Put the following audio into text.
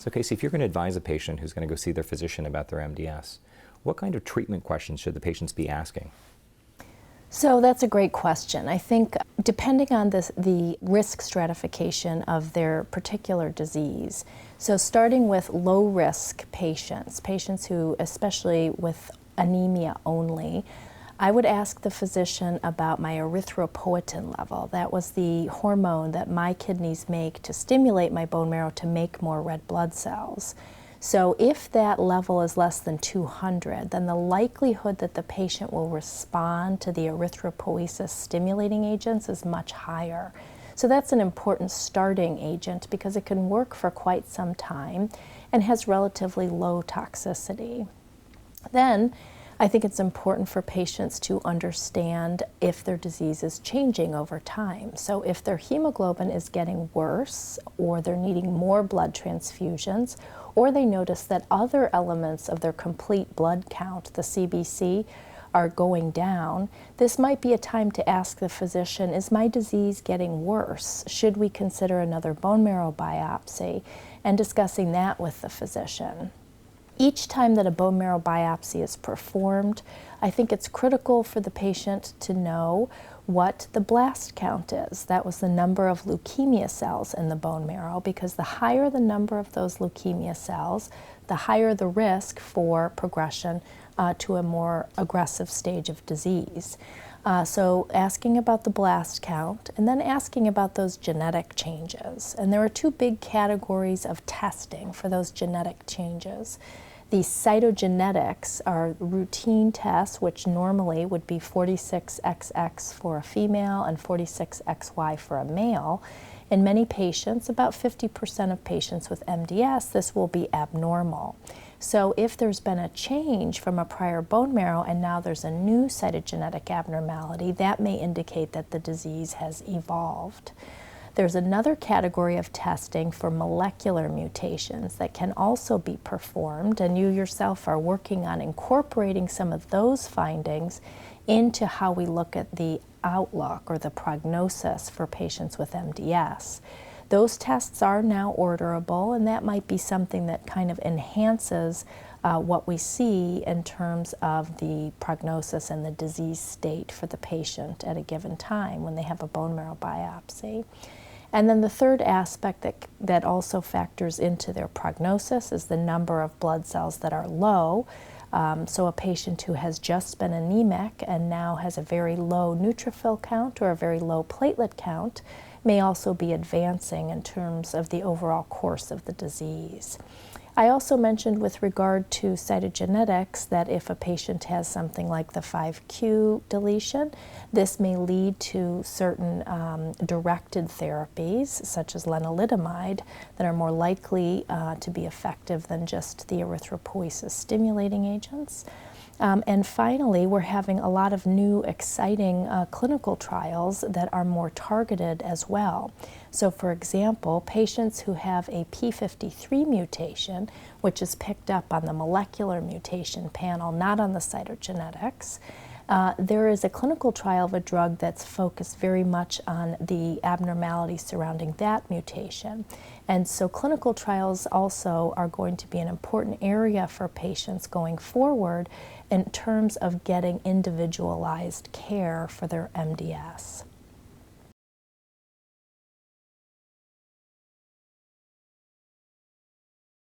So Casey, if you're going to advise a patient who's going to go see their physician about their MDS, what kind of treatment questions should the patients be asking? So that's a great question. I think depending on the risk stratification of their particular disease, so starting with low risk patients, patients who, especially with anemia only, I would ask the physician about my erythropoietin level. That was the hormone that my kidneys make to stimulate my bone marrow to make more red blood cells. So if that level is less than 200, then the likelihood that the patient will respond to the erythropoiesis stimulating agents is much higher. So that's an important starting agent because it can work for quite some time and has relatively low toxicity. Then I think it's important for patients to understand if their disease is changing over time. So if their hemoglobin is getting worse, or they're needing more blood transfusions, or they notice that other elements of their complete blood count, the CBC, are going down, this might be a time to ask the physician, is my disease getting worse? Should we consider another bone marrow biopsy? And discussing that with the physician. Each time that a bone marrow biopsy is performed, I think it's critical for the patient to know what the blast count is. That was the number of leukemia cells in the bone marrow, because the higher the number of those leukemia cells, the higher the risk for progression to a more aggressive stage of disease. So asking about the blast count, and then asking about those genetic changes. And there are two big categories of testing for those genetic changes. The cytogenetics are routine tests, which normally would be 46XX for a female and 46XY for a male. In many patients, about 50% of patients with MDS, this will be abnormal. So if there's been a change from a prior bone marrow and now there's a new cytogenetic abnormality, that may indicate that the disease has evolved. There's another category of testing for molecular mutations that can also be performed, and you yourself are working on incorporating some of those findings into how we look at the outlook or the prognosis for patients with MDS. Those tests are now orderable, and that might be something that kind of enhances what we see in terms of the prognosis and the disease state for the patient at a given time when they have a bone marrow biopsy. And then the third aspect that also factors into their prognosis is the number of blood cells that are low. So a patient who has just been anemic and now has a very low neutrophil count or a very low platelet count may also be advancing in terms of the overall course of the disease. I also mentioned with regard to cytogenetics that if a patient has something like the 5q deletion, this may lead to certain directed therapies, such as lenalidomide, that are more likely to be effective than just the erythropoiesis stimulating agents. And finally, we're having a lot of new exciting clinical trials that are more targeted as well. So for example, patients who have a p53 mutation, which is picked up on the molecular mutation panel, not on the cytogenetics, there is a clinical trial of a drug that's focused very much on the abnormalities surrounding that mutation. And so clinical trials also are going to be an important area for patients going forward in terms of getting individualized care for their MDS.